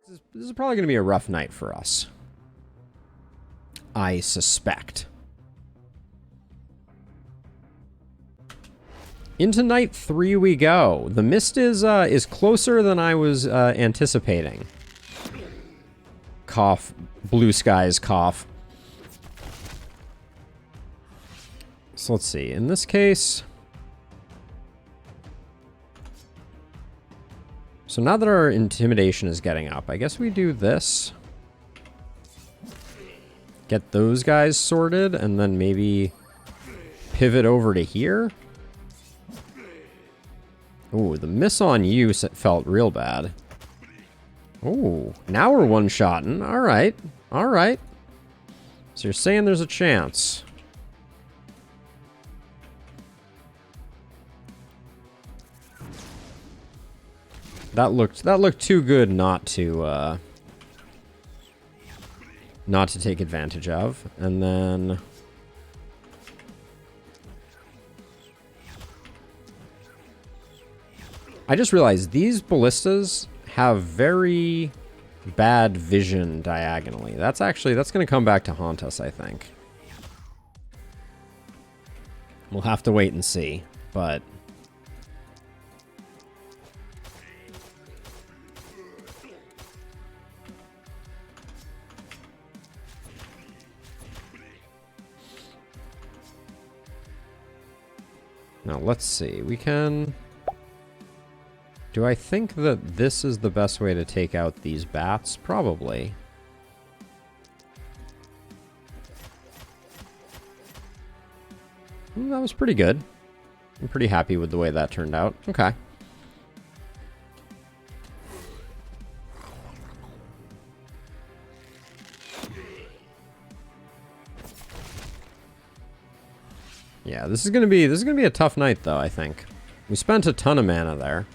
This is probably going to be a rough night for us. I suspect. Into night 3 we go. The mist is closer than I was anticipating. Cough. Blue skies cough. So let's see. In this case... So now that our intimidation is getting up, I guess we do this. Get those guys sorted, and then maybe pivot over to here. Ooh, the miss on you felt real bad. Ooh, now we're one-shotting. All right, all right. So you're saying there's a chance. That looked too good not to take advantage of. And then I just realized these ballistas have very bad vision diagonally. That's going to come back to haunt us, I think. We'll have to wait and see, but now, let's see. We can... Do I think that this is the best way to take out these bats? Probably. That was pretty good. I'm pretty happy with the way that turned out. Okay. Yeah, this is gonna be a tough night though, I think. We spent a ton of mana there.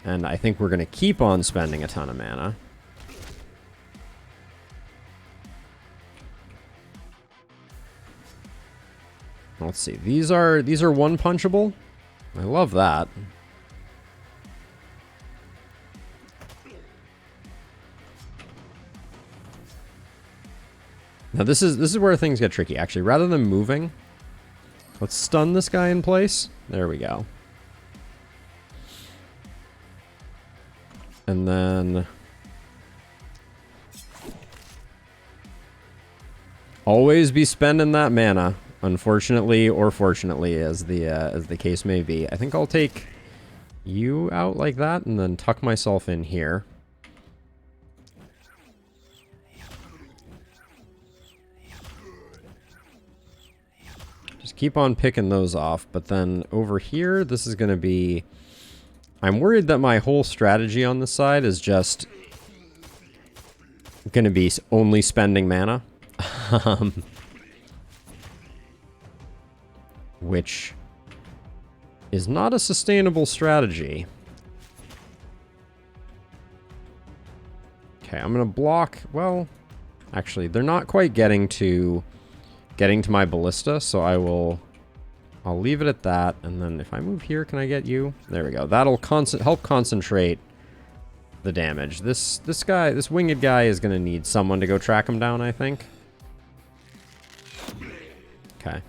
And I think we're gonna keep on spending a ton of mana. Let's see. These are one punchable. I love that. Now this is where things get tricky. Actually, rather than moving, let's stun this guy in place. There we go. And then always be spending that mana, unfortunately or fortunately, as the case may be. I think I'll take you out like that and then tuck myself in here. Just keep on picking those off, but then over here, this is going to be... I'm worried that my whole strategy on this side is just going to be only spending mana. Which is not a sustainable strategy. Okay, I'm going to block... Well, actually, they're not quite getting to my ballista, so I'll leave it at that, and then if I move here, can I get you? There we go. That'll help concentrate the damage. This winged guy is going to need someone to go track him down, I think. Okay.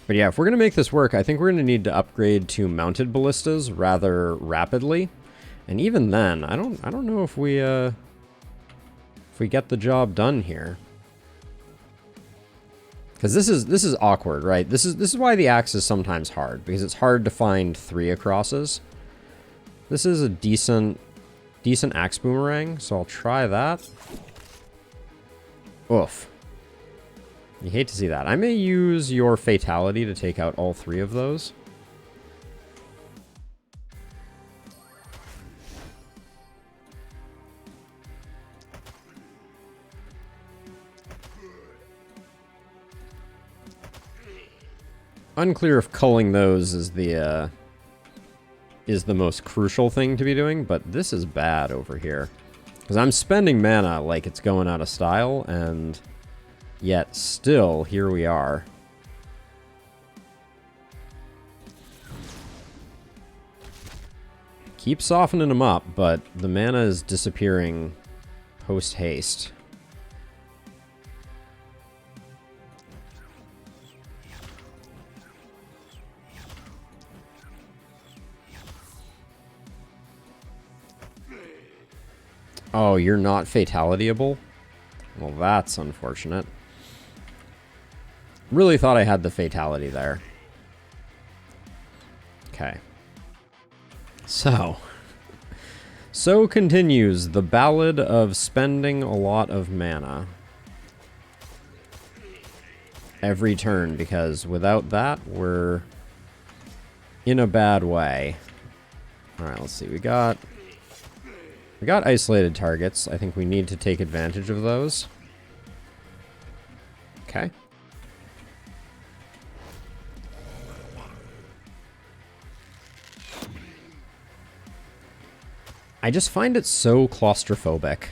But yeah, if we're going to make this work, I think we're going to need to upgrade to mounted ballistas rather rapidly. And even then, I don't know if we get the job done here. Because this is awkward, right? This is why the axe is sometimes hard, because it's hard to find 3 acrosses. This is a decent axe boomerang, so I'll try that. Oof. You hate to see that. I may use your fatality to take out all 3 of those. Unclear if culling those is the most crucial thing to be doing, but this is bad over here. Because I'm spending mana like it's going out of style, and yet still, here we are. keep softening them up, but the mana is disappearing post-haste. Oh, you're not fatalityable? Well, that's unfortunate. Really thought I had the fatality there. Okay. So continues the ballad of spending a lot of mana every turn, because without that, we're in a bad way. Alright, let's see. We got isolated targets. I think we need to take advantage of those. Okay. I just find it so claustrophobic.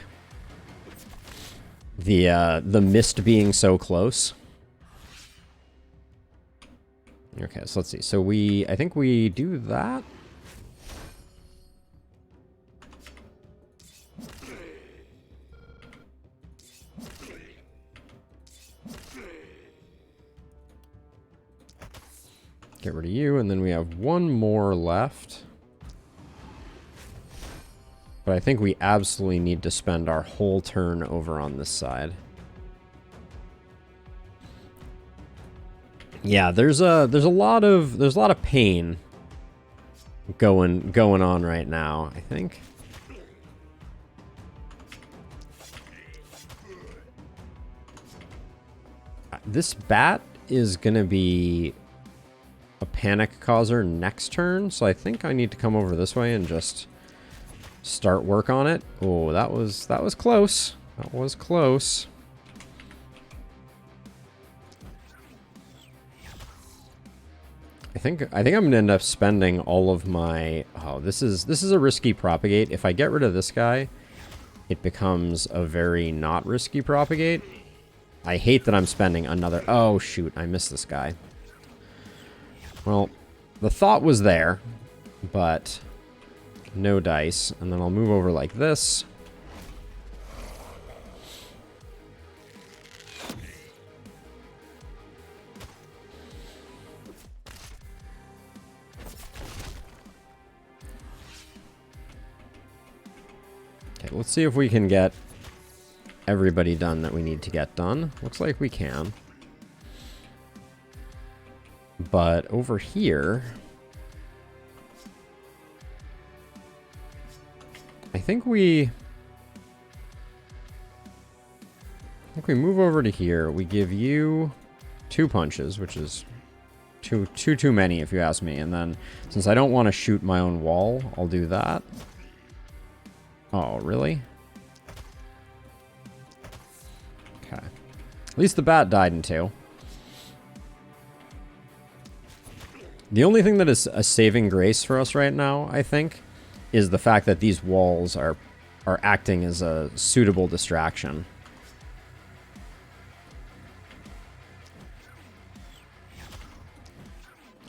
The mist being so close. Okay, so let's see. So I think we do that. Get rid of you, and then we have one more left. But I think we absolutely need to spend our whole turn over on this side. Yeah, there's a lot of pain going on right now, I think. This bat is gonna be a panic causer next turn, so I think I need to come over this way and just start work on it. Oh, that was close. That was close. I think I'm gonna end up spending all of my. Oh, this is a risky propagate. If I get rid of this guy, it becomes a very not risky propagate. I hate that I'm spending another. Oh shoot, I missed this guy. Well, the thought was there, but no dice. And then I'll move over like this. Okay, let's see if we can get everybody done that we need to get done. Looks like we can. But over here, I think we move over to here. We give you 2 punches, which is too many if you ask me. And then since I don't want to shoot my own wall, I'll do that. Oh, really? Okay. At least the bat died in 2. The only thing that is a saving grace for us right now, I think, is the fact that these walls are acting as a suitable distraction.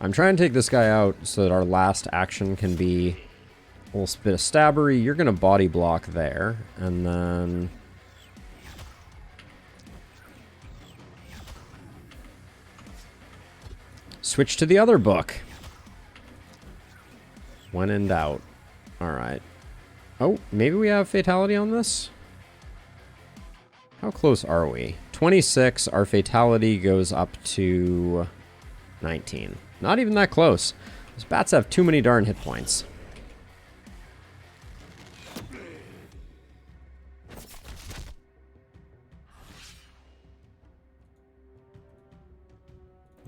I'm trying to take this guy out so that our last action can be a little bit of stabbery. You're going to body block there, and then switch to the other book. When in doubt. Alright. Oh, maybe we have fatality on this? How close are we? 26, our fatality goes up to 19. Not even that close. These bats have too many darn hit points.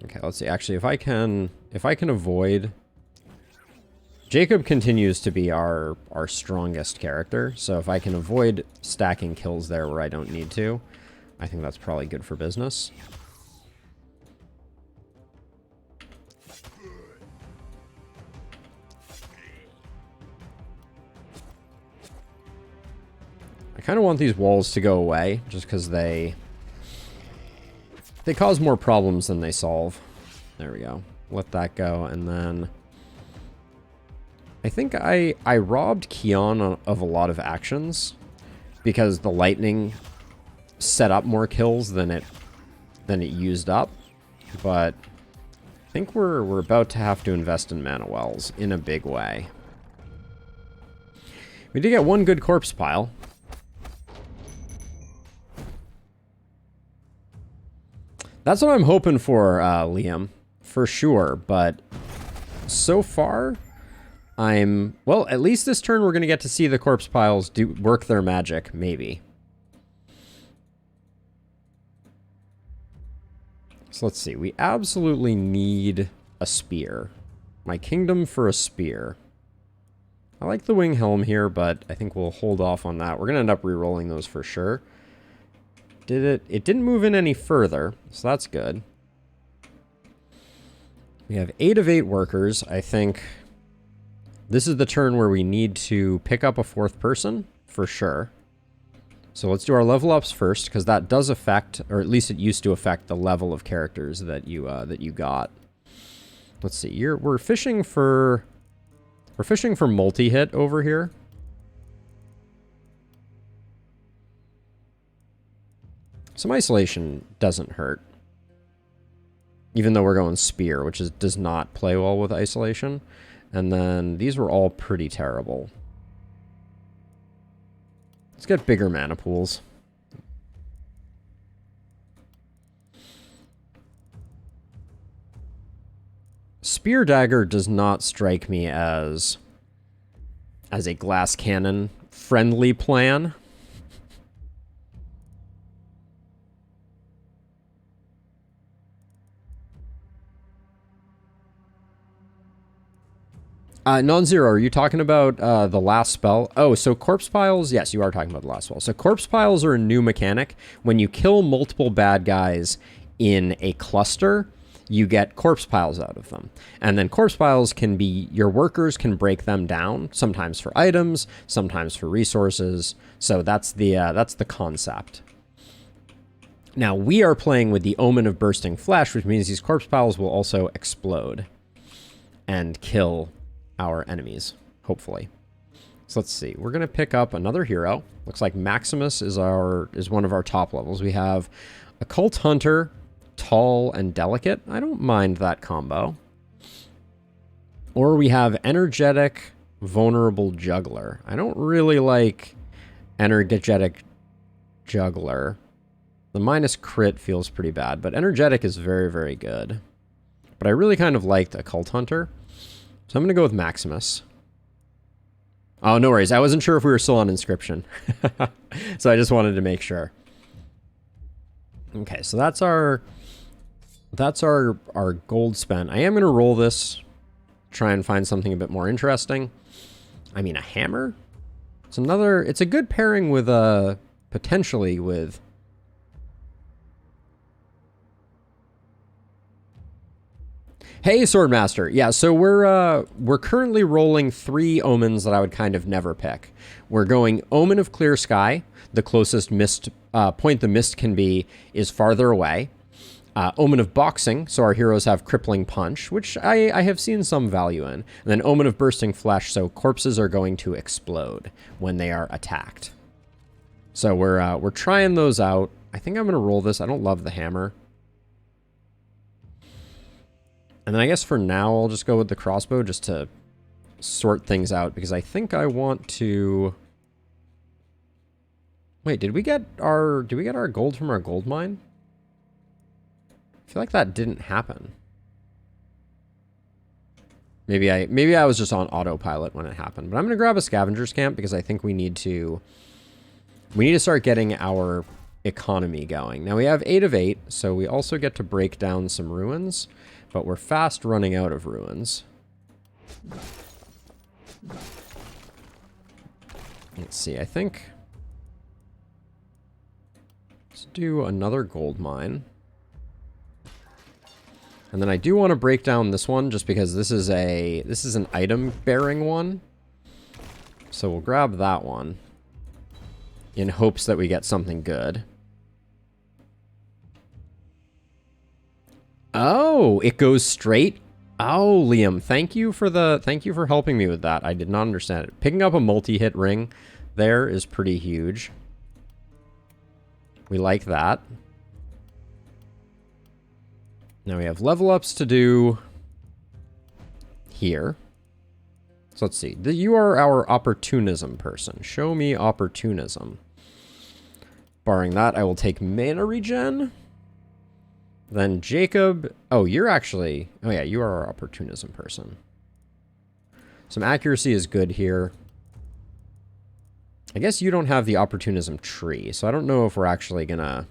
Okay, let's see. Actually, if I can avoid. Jacob continues to be our strongest character, so if I can avoid stacking kills there where I don't need to, I think that's probably good for business. I kind of want these walls to go away, just because they cause more problems than they solve. There we go. Let that go, and then I think I robbed Keon of a lot of actions because the lightning set up more kills than it used up. But I think we're about to have to invest in mana wells in a big way. We did get one good corpse pile. That's what I'm hoping for, Liam, for sure. But so far, well, at least this turn we're going to get to see the corpse piles work their magic, maybe. So let's see. We absolutely need a spear. My kingdom for a spear. I like the wing helm here, but I think we'll hold off on that. We're going to end up re-rolling those for sure. It didn't move in any further, so that's good. We have 8 of 8 workers. I think this is the turn where we need to pick up a 4th person, for sure. So let's do our level ups first, because that does affect, or at least it used to affect, the level of characters that you got. Let's see. We're fishing for multi-hit over here. Some isolation doesn't hurt. Even though we're going spear, which does not play well with isolation. And then these were all pretty terrible. Let's get bigger mana pools. Spear Dagger does not strike me as a glass cannon friendly plan. Non-zero, are you talking about the last spell? Oh, so corpse piles? Yes, you are talking about the last spell. So corpse piles are a new mechanic. When you kill multiple bad guys in a cluster, you get corpse piles out of them. And then corpse piles can be, your workers can break them down, sometimes for items, sometimes for resources. So that's the concept. Now, we are playing with the Omen of Bursting Flesh, which means these corpse piles will also explode and kill our enemies, hopefully. So let's see. We're going to pick up another hero. Looks like Maximus is one of our top levels. We have Occult Hunter, Tall and Delicate. I don't mind that combo. Or we have Energetic, Vulnerable Juggler. I don't really like Energetic Juggler. The minus crit feels pretty bad, but Energetic is very, very good. But I really kind of liked Occult Hunter. So I'm going to go with Maximus. Oh, no worries. I wasn't sure if we were still on Inscription. So I just wanted to make sure. Okay, so that's our gold spent. I am going to roll this, try and find something a bit more interesting. I mean, a hammer? It's a good pairing with, potentially with... Hey, Swordmaster. Yeah, so we're currently rolling 3 omens that I would kind of never pick. We're going Omen of Clear Sky. The closest mist point the mist can be is farther away. Omen of Boxing, so our heroes have Crippling Punch, which I have seen some value in. And then Omen of Bursting Flesh, so corpses are going to explode when they are attacked. So we're trying those out. I think I'm going to roll this. I don't love the hammer. And then I guess for now, I'll just go with the crossbow just to sort things out, because I think I want to... Wait, did we get our gold from our gold mine? I feel like that didn't happen. Maybe I was just on autopilot when it happened. But I'm going to grab a scavenger's camp because I think we need to start getting our economy going. Now we have 8 of 8, so we also get to break down some ruins. But we're fast running out of ruins. Let's see, I think... Let's do another gold mine. And then I do want to break down this one, just because this is an item-bearing one. So we'll grab that one, in hopes that we get something good. Oh, it goes straight Oh, Liam, thank you for helping me with that. I did not understand it. Picking up a multi-hit ring there is pretty huge. We like that. Now we have level ups to do here. So let's see. You are our opportunism person. Show me opportunism. Barring that, I will take mana regen. Then Jacob. Oh, you're actually... Oh yeah, you are our opportunism person. Some accuracy is good here. I guess you don't have the opportunism tree, so I don't know if we're actually gonna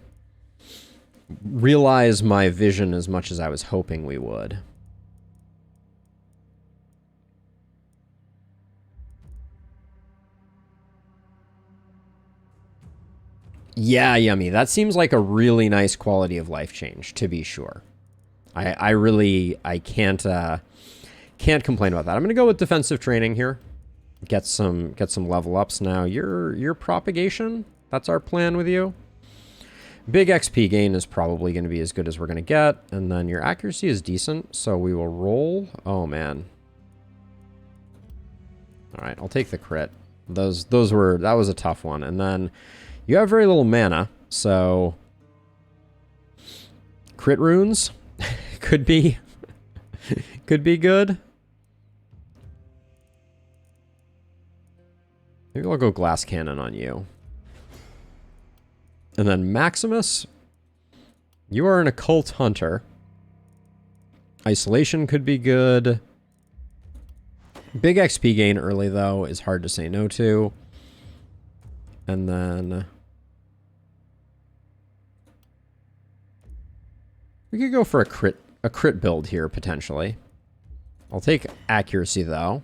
realize my vision as much as I was hoping we would. Yeah, Yummy. That seems like a really nice quality of life change, to be sure. I can't complain about that. I'm gonna go with defensive training here. Get some level ups now. Your propagation. That's our plan with you. Big XP gain is probably going to be as good as we're going to get, and then your accuracy is decent, so we will roll. Oh man. All right, I'll take the crit. That was a tough one, and then you have very little mana, so crit runes could be good. Maybe I'll go glass cannon on you. And then Maximus, you are an occult hunter. Isolation could be good. Big XP gain early, though, is hard to say no to. And then we could go for a crit build here, potentially. I'll take accuracy, though.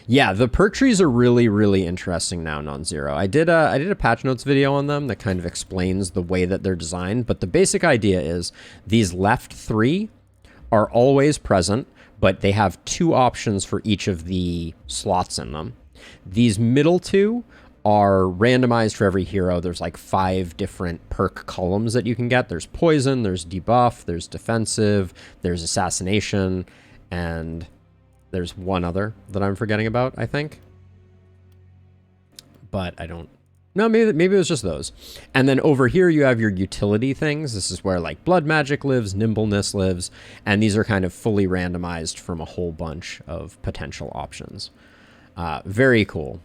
Yeah, the perk trees are really, really interesting now, non-zero. I did a patch notes video on them that kind of explains the way that they're designed, but the basic idea is these left three are always present, but they have two options for each of the slots in them. These middle two are randomized for every hero. There's like 5 different perk columns that you can get. There's poison, there's debuff, there's defensive, there's assassination, and there's one other that I'm forgetting about, I think. But I don't... No, maybe it was just those. And then over here you have your utility things. This is where like blood magic lives, nimbleness lives, and these are kind of fully randomized from a whole bunch of potential options. Very cool.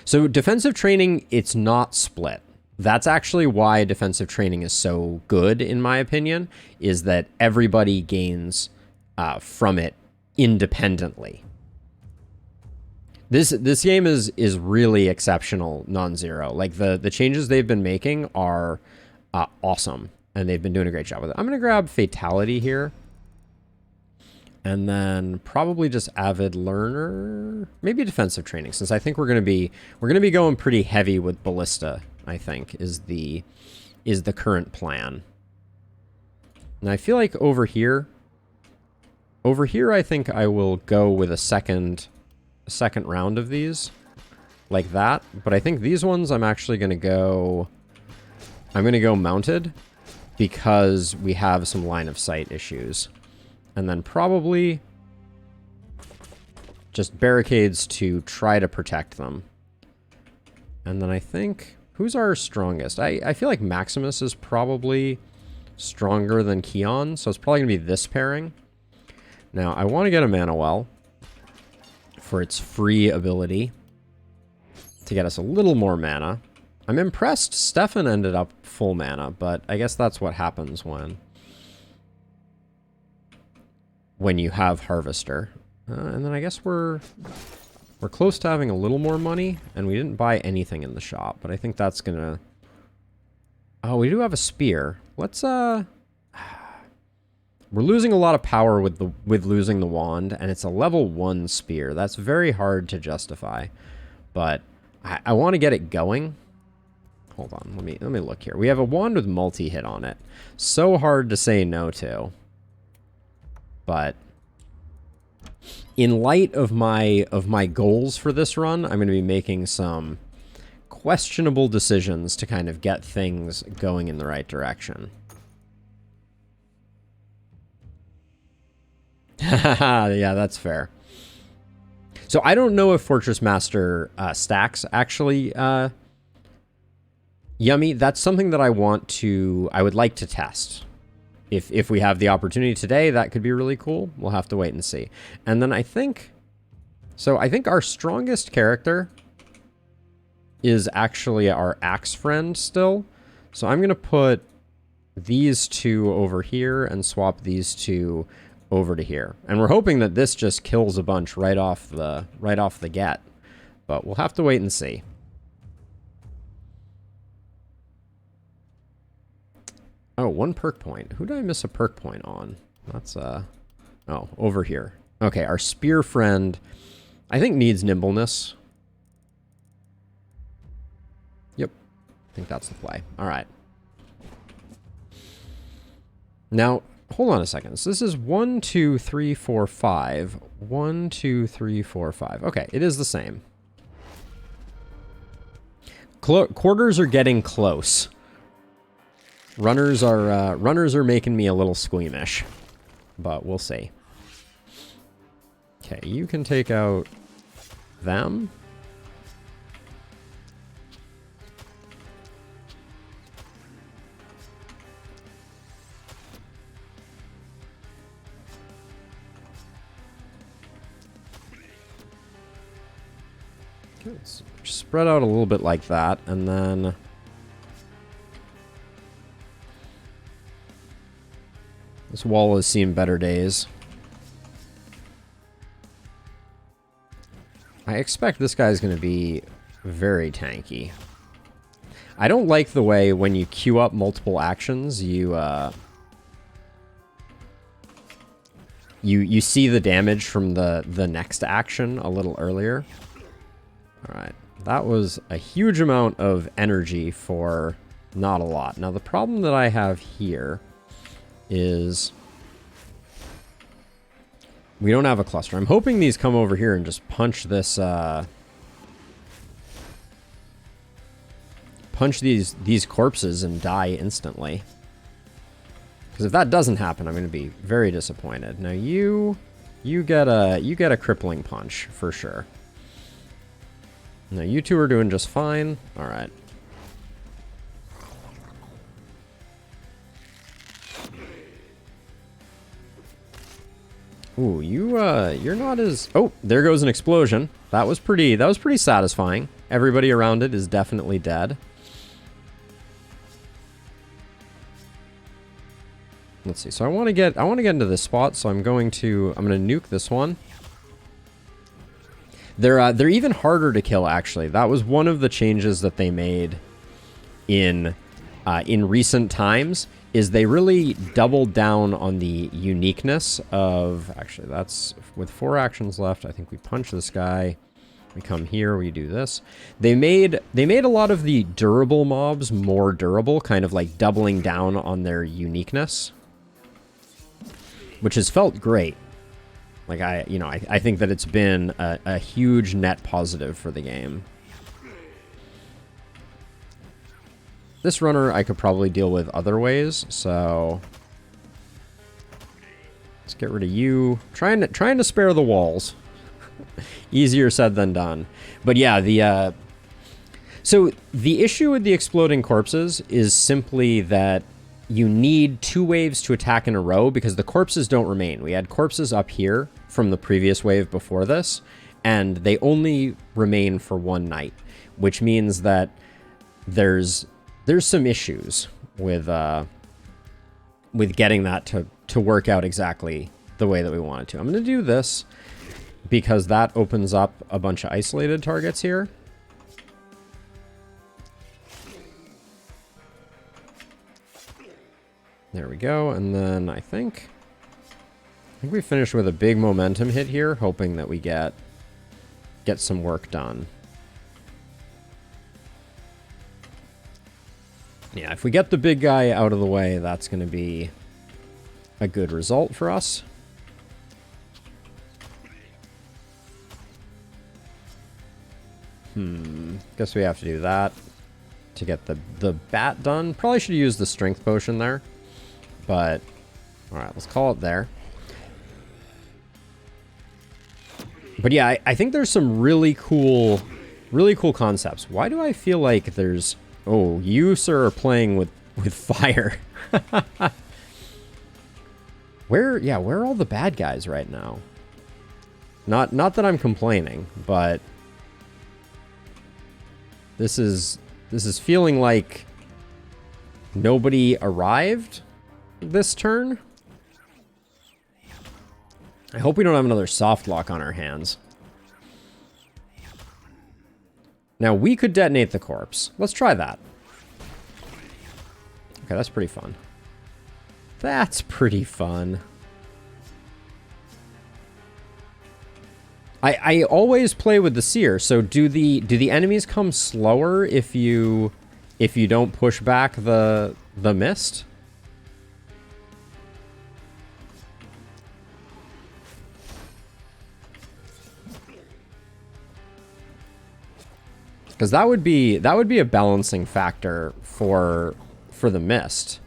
So defensive training, it's not split. That's actually why defensive training is so good, in my opinion, is that everybody gains from it independently. This game is really exceptional, non-zero. Like the changes they've been making are awesome, and they've been doing a great job with it. I'm gonna grab Fatality here, and then probably just Avid Learner, maybe defensive training, since I think we're gonna be going pretty heavy with Ballista. I think is the current plan. And I feel like over here I think I will go with a second round of these like that, but I think these ones I'm going to go mounted because we have some line of sight issues. And then probably just barricades to try to protect them. And then I think... Who's our strongest? I feel like Maximus is probably stronger than Keon, so it's probably going to be this pairing. Now, I want to get a Mana Well for its free ability to get us a little more mana. I'm impressed Stefan ended up full mana, but I guess that's what happens when you have Harvester. And then I guess we're close to having a little more money, and we didn't buy anything in the shop, but I think that's gonna... Oh, we do have a spear. Let's, We're losing a lot of power with losing the wand, and it's a level 1 spear. That's very hard to justify, but I want to get it going. Hold on, let me look here. We have a wand with multi-hit on it. So hard to say no to. But... in light of my goals for this run, I'm going to be making some questionable decisions to kind of get things going in the right direction. Yeah, that's fair. So I don't know if Fortress Master stacks actually yummy. That's something that I would like to test. If we have the opportunity today, that could be really cool. We'll have to wait and see. And then I think our strongest character is actually our axe friend still. So I'm going to put these two over here and swap these two over to here. And we're hoping that this just kills a bunch right off the get. But we'll have to wait and see. Oh, 1 perk point. Who did I miss a perk point on? That's, oh, over here. Okay, our spear friend, I think, needs nimbleness. Yep. I think that's the play. All right. Now, hold on a second. So this is 1, 2, 3, 4, 5. 1, 2, 3, 4, 5. Okay, it is the same. Quarters are getting close. Runners are making me a little squeamish, but we'll see. Okay, you can take out them. Okay, let's spread out a little bit like that, and then this wall has seen better days. I expect this guy's going to be very tanky. I don't like the way when you queue up multiple actions, you see the damage from the next action a little earlier. All right, that was a huge amount of energy for not a lot. Now the problem that I have here is we don't have a cluster. I'm hoping these come over here and just punch this, punch these corpses and die instantly. Because if that doesn't happen, I'm going to be very disappointed. Now you get a crippling punch for sure. Now you two are doing just fine. All right. Ooh, you're not as... Oh, there goes an explosion. That was pretty satisfying. Everybody around it is definitely dead. Let's see. So I want to get into this spot, so I'm going to nuke this one. They're even harder to kill, actually. That was one of the changes that they made in recent times. Is they really doubled down on the uniqueness of... Actually, that's... With 4 actions left, I think we punch this guy. We come here, we do this. They made a lot of the durable mobs more durable, kind of like doubling down on their uniqueness. Which has felt great. Like, I think that it's been a huge net positive for the game. This runner I could probably deal with other ways, so let's get rid of you. Trying to spare the walls. Easier said than done. But yeah, so the issue with the exploding corpses is simply that you need 2 waves to attack in a row because the corpses don't remain. We had corpses up here from the previous wave before this, and they only remain for 1 night, which means that there's some issues with getting that to work out exactly the way that we want it to. I'm going to do this because that opens up a bunch of isolated targets here. There we go, and then I think we finish with a big momentum hit here, hoping that we get some work done. Yeah, if we get the big guy out of the way, that's going to be a good result for us. Guess we have to do that to get the bat done. Probably should use the strength potion there. But, alright, let's call it there. But yeah, I think there's some really cool concepts. Why do I feel like there's... Oh, you, sir, are playing with fire. Where are all the bad guys right now? Not that I'm complaining, but... This is feeling like nobody arrived this turn. I hope we don't have another soft lock on our hands. Now, we could detonate the corpse. Let's try that. Okay, that's pretty fun. That's pretty fun. I always play with the seer. So do the enemies come slower if you don't push back the mist? Because that would be a balancing factor for the mist.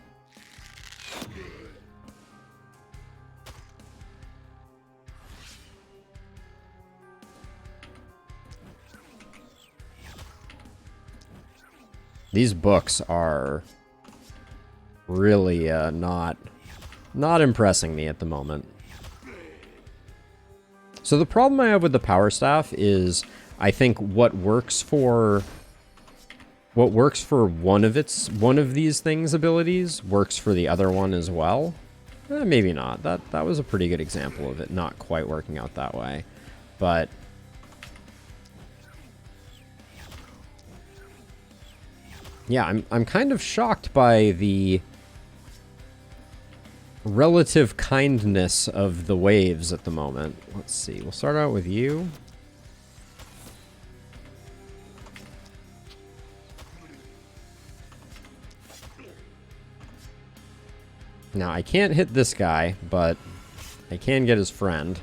These books are really not impressing me at the moment. So the problem I have with the power staff is I think what works for one of these things abilities works for the other one as well. Maybe not. That was a pretty good example of it not quite working out that way. But yeah, I'm kind of shocked by the relative kindness of the waves at the moment. Let's see. We'll start out with you. Now, I can't hit this guy, but I can get his friend.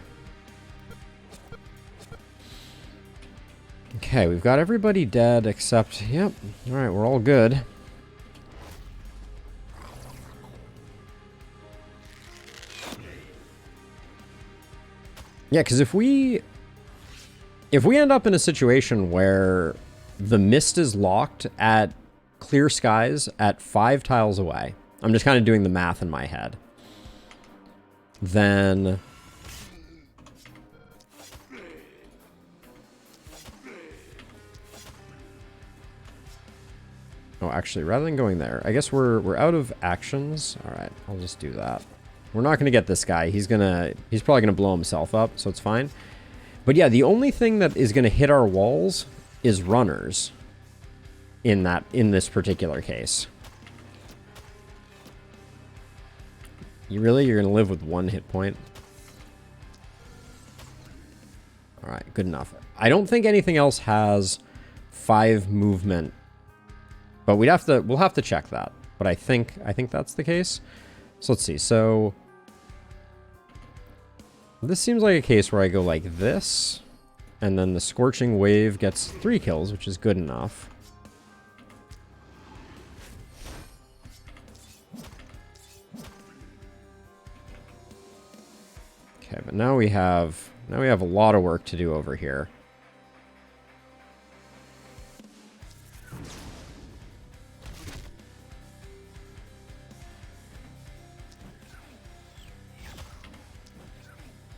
Okay, we've got everybody dead except... Yep. Alright, we're all good. Yeah, because if we end up in a situation where the mist is locked at clear skies at 5 tiles away... I'm just kind of doing the math in my head. Then... Oh, actually, rather than going there, I guess we're out of actions. All right, I'll just do that. We're not going to get this guy. He's probably going to blow himself up, so it's fine. But yeah, the only thing that is going to hit our walls is runners in this particular case. You're going to live with 1 hit point? All right, good enough. I don't think anything else has 5 movement, but we'll have to check that. But I think that's the case. So let's see. So this seems like a case where I go like this, and then the Scorching Wave gets 3 kills, which is good enough. Okay, but now we have a lot of work to do over here.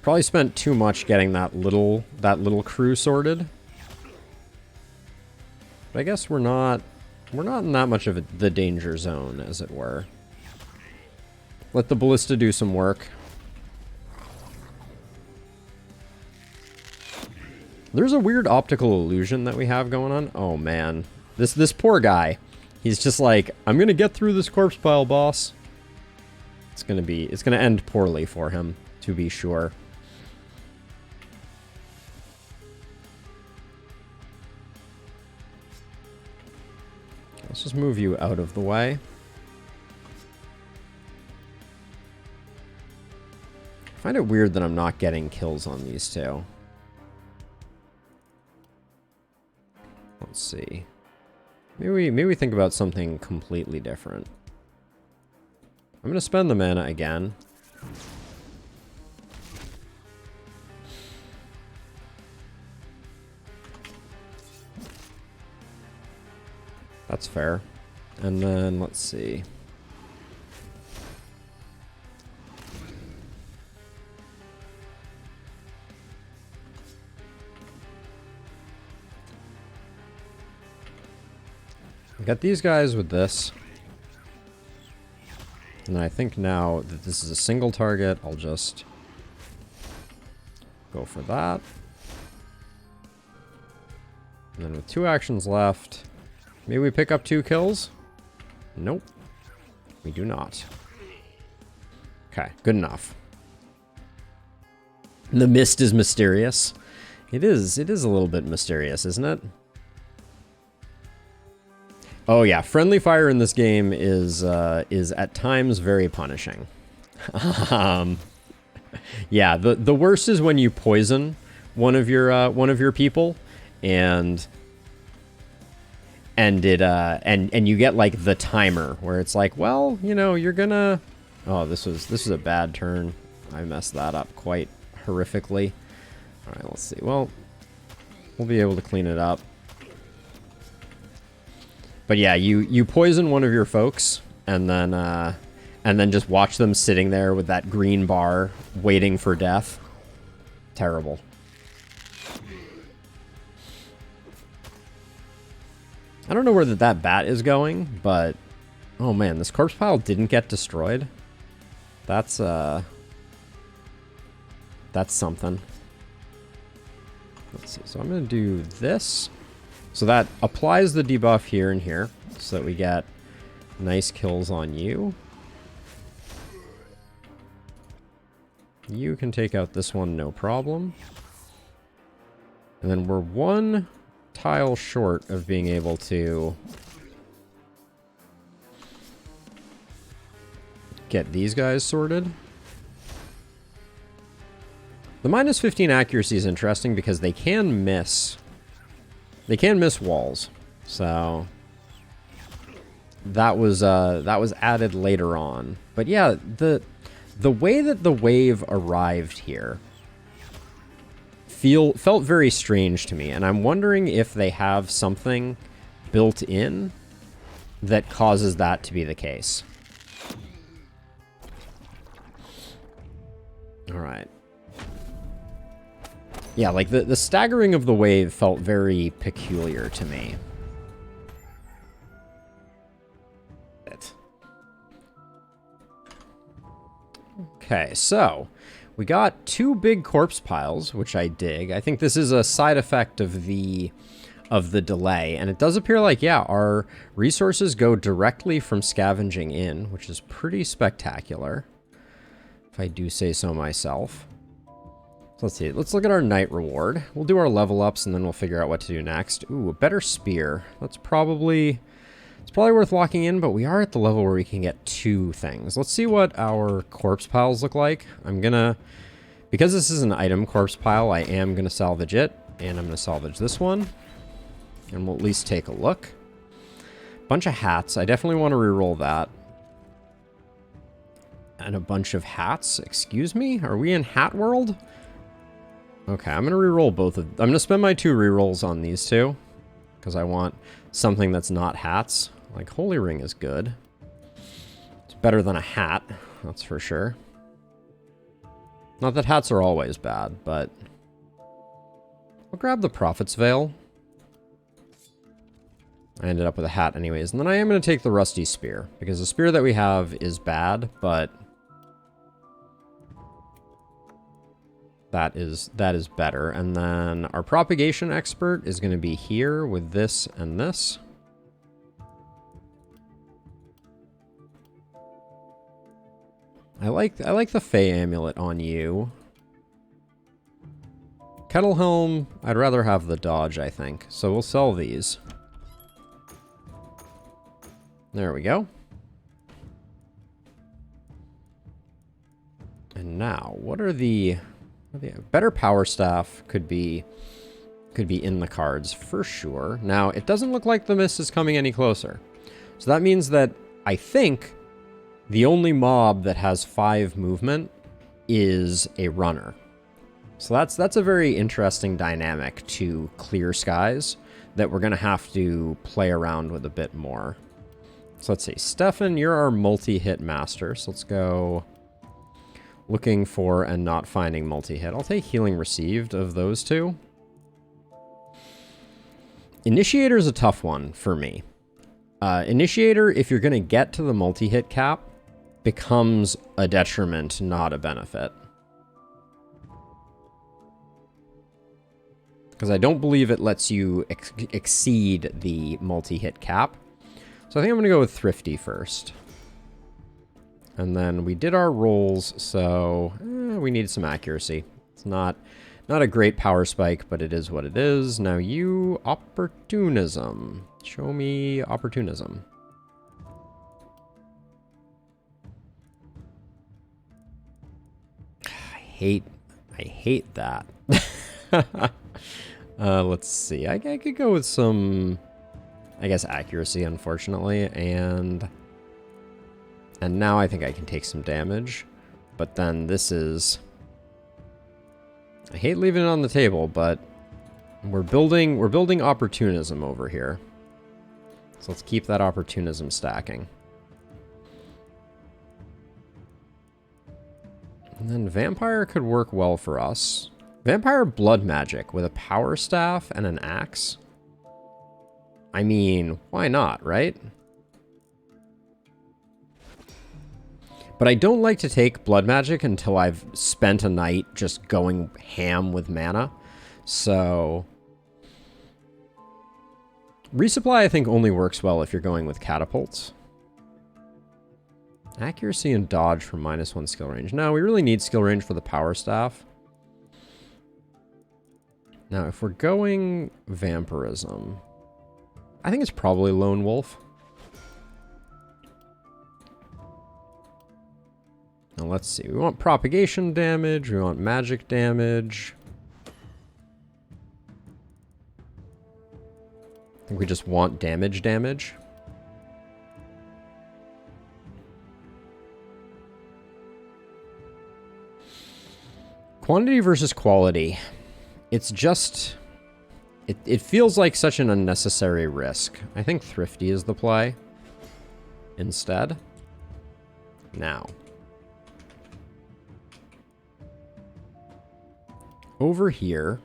Probably spent too much getting that little crew sorted. But I guess we're not in that much of the danger zone, as it were. Let the ballista do some work. There's a weird optical illusion that we have going on. Oh man, this poor guy. He's just like, I'm gonna get through this corpse pile, boss. It's gonna end poorly for him, to be sure. Let's just move you out of the way. I find it weird that I'm not getting kills on these two. Let's see. Maybe we think about something completely different. I'm gonna spend the mana again. That's fair. And then let's see. I got these guys with this. And I think now that this is a single target, I'll just go for that. And then with 2 actions left, maybe we pick up 2 kills? Nope. We do not. Okay, good enough. The mist is mysterious. It is a little bit mysterious, isn't it? Oh yeah, friendly fire in this game is at times very punishing. Yeah, the worst is when you poison one of your people, and you get like the timer where it's like, well, you know, you're gonna. Oh, this was a bad turn. I messed that up quite horrifically. All right, let's see. Well, we'll be able to clean it up. But yeah, you poison one of your folks, and then just watch them sitting there with that green bar, waiting for death. Terrible. I don't know where that bat is going, but oh man, this corpse pile didn't get destroyed. That's something. Let's see. So I'm gonna do this. So that applies the debuff here and here, so that we get nice kills on you. You can take out this one, no problem. And then we're 1 tile short of being able to get these guys sorted. The minus 15 accuracy is interesting because they can miss. They can miss walls, so that was added later on. But yeah, the way that the wave arrived here felt very strange to me, and I'm wondering if they have something built in that causes that to be the case. All right. Yeah, like the staggering of the wave felt very peculiar to me. Okay, so we got 2 big corpse piles, which I dig. I think this is a side effect of the delay, and it does appear like, yeah, our resources go directly from scavenging in, which is pretty spectacular, if I do say so myself. So let's see. Let's look at our night reward. We'll do our level ups, and then we'll figure out what to do next. Ooh, a better spear. It's probably worth locking in, but we are at the level where we can get 2 things. Let's see what our corpse piles look like. Because this is an item corpse pile, I am gonna salvage it, and I'm gonna salvage this one, and we'll at least take a look. Bunch of hats. I definitely want to reroll that. And a bunch of hats. Excuse me? Are we in hat world? Okay, I'm going to reroll both of... I'm going to spend my 2 rerolls on these 2, because I want something that's not hats. Like, Holy Ring is good. It's better than a hat, that's for sure. Not that hats are always bad, but... I'll grab the Prophet's Veil. I ended up with a hat anyways. And then I am going to take the Rusty Spear, because the spear that we have is bad, but... That is better. And then our propagation expert is going to be here with this and this. I like the Fey amulet on you. Kettle Helm, I'd rather have the dodge, I think. So we'll sell these. There we go. And now, what are the... Better power staff could be could be in the cards for sure. Now, it doesn't look like the mist is coming any closer. So that means that I think the only mob that has 5 movement is a runner. So that's a very interesting dynamic to Clear Skies that we're going to have to play around with a bit more. So let's see. Stefan, you're our multi-hit master. So let's go looking for and not finding multi-hit. I'll take healing received of those two. Initiator is a tough one for me. Initiator, if you're going to get to the multi-hit cap, becomes a detriment, not a benefit. Because I don't believe it lets you exceed the multi-hit cap. So I think I'm going to go with Thrifty first. And then we did our rolls, so we need some accuracy. It's not a great power spike, but it is what it is. Now you, Opportunism. Show me Opportunism. I hate that. Let's see. I could go with some, I guess, accuracy, unfortunately, and now I think I can take some damage. But then this is, I hate leaving it on the table, but we're building opportunism over here. So let's keep that opportunism stacking. And then vampire could work well for us. Vampire blood magic with a power staff and an axe. I mean, why not, right? But I don't like to take blood magic until I've spent a night just going ham with mana. So resupply, I think, only works well if you're going with catapults. Accuracy and dodge for -1 skill range. No, we really need skill range for the power staff. Now, if we're going vampirism, I think it's probably Lone Wolf. Now, let's see. We want propagation damage. We want magic damage. I think we just want damage. Quantity versus quality. It's just, it feels like such an unnecessary risk. I think Thrifty is the play instead. Now, over here,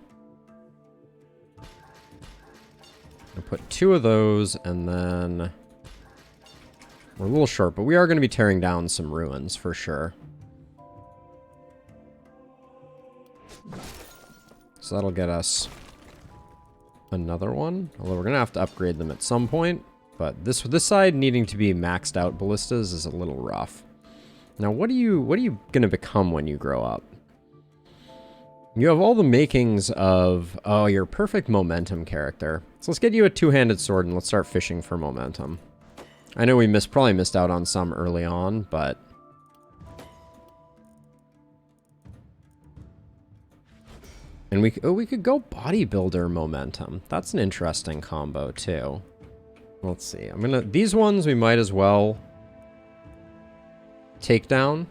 I'll put 2 of those, and then we're a little short, but we are going to be tearing down some ruins for sure. So that'll get us another one. Although we're going to have to upgrade them at some point. But this side needing to be maxed out ballistas is a little rough. Now, what are you going to become when you grow up? You have all the makings of, oh, you're a perfect momentum character. So let's get you a 2-handed sword and let's start fishing for momentum. I know we probably missed out on some early on, but and we could go bodybuilder momentum. That's an interesting combo too. Let's see. These ones we might as well take down.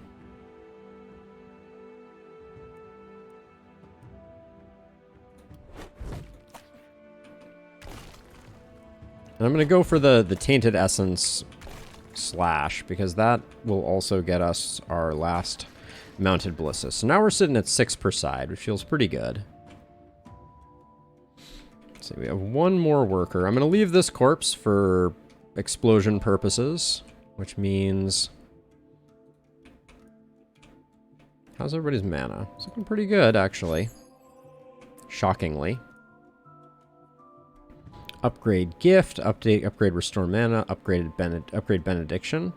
And I'm going to go for the Tainted Essence slash, because that will also get us our last mounted ballista. So now we're sitting at 6 per side, which feels pretty good. So we have 1 more worker. I'm going to leave this corpse for explosion purposes, which means... How's everybody's mana? It's looking pretty good, actually. Shockingly. Upgrade gift, upgrade restore mana, upgrade benediction.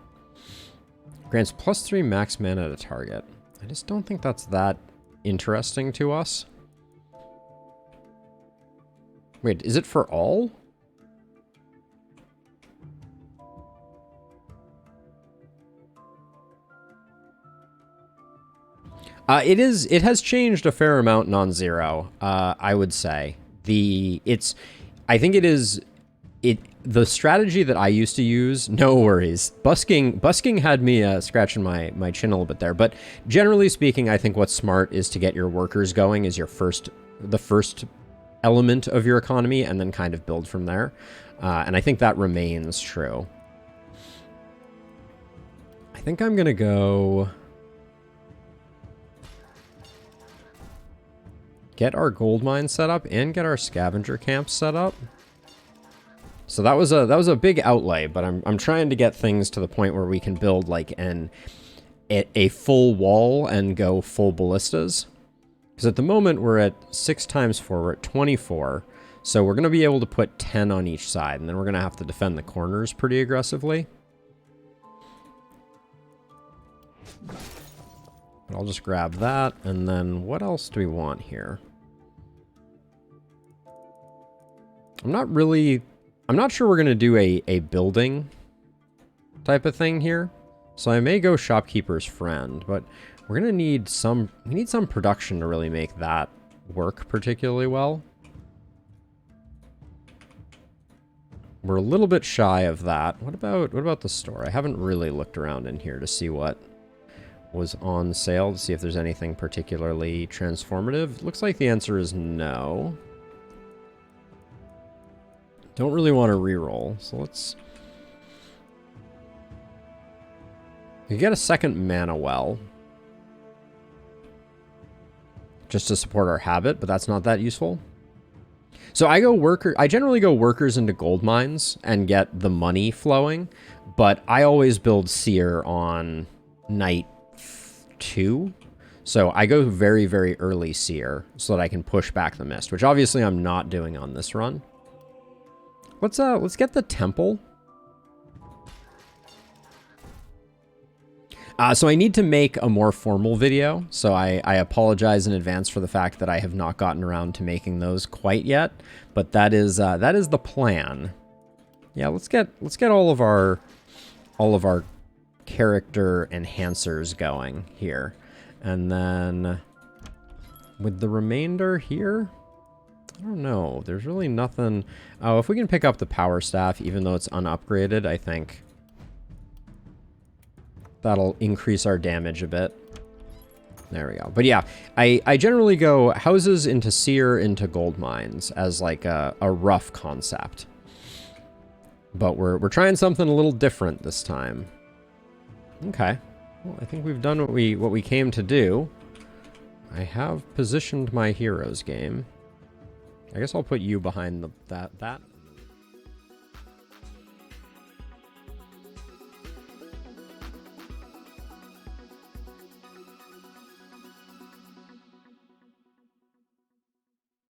Grants +3 max mana to target. I just don't think that's that interesting to us. Wait, is it for all? It has changed a fair amount non-zero, I would say. I think it is the strategy that I used to use. No worries. Busking had me scratching my chin a little bit there, but generally speaking, I think what's smart is to get your workers going as the first element of your economy, and then kind of build from there. And I think that remains true. I think I'm gonna go get our gold mine set up and get our scavenger camp set up. So that was a big outlay, but I'm trying to get things to the point where we can build like a full wall and go full ballistas. Because at the moment we're at 6 times 4, we're at 24. So we're going to be able to put 10 on each side, and then we're going to have to defend the corners pretty aggressively. But I'll just grab that, and then what else do we want here? I'm not sure we're going to do a building type of thing here. So I may go shopkeeper's friend, but we're going to need we need some production to really make that work particularly well. We're a little bit shy of that. What about the store? I haven't really looked around in here to see what was on sale, to see if there's anything particularly transformative. Looks like the answer is no. Don't really want to reroll, so let's... We get a second mana well. Just to support our habit, but that's not that useful. So I generally go workers into gold mines and get the money flowing, but I always build seer on night 2. So I go very, very early seer so that I can push back the mist, which obviously I'm not doing on this run. Let's get the temple. So I need to make a more formal video, so I apologize in advance for the fact that I have not gotten around to making those quite yet, but that is the plan. Yeah, let's get all of our character enhancers going here, and then with the remainder here, I don't know. There's really nothing. Oh, if we can pick up the power staff, even though it's unupgraded, I think that'll increase our damage a bit. There we go. But yeah, I generally go houses into seer into gold mines as like a rough concept. But we're trying something a little different this time. Okay. Well, I think we've done what we came to do. I have positioned my heroes game. I guess I'll put you behind that.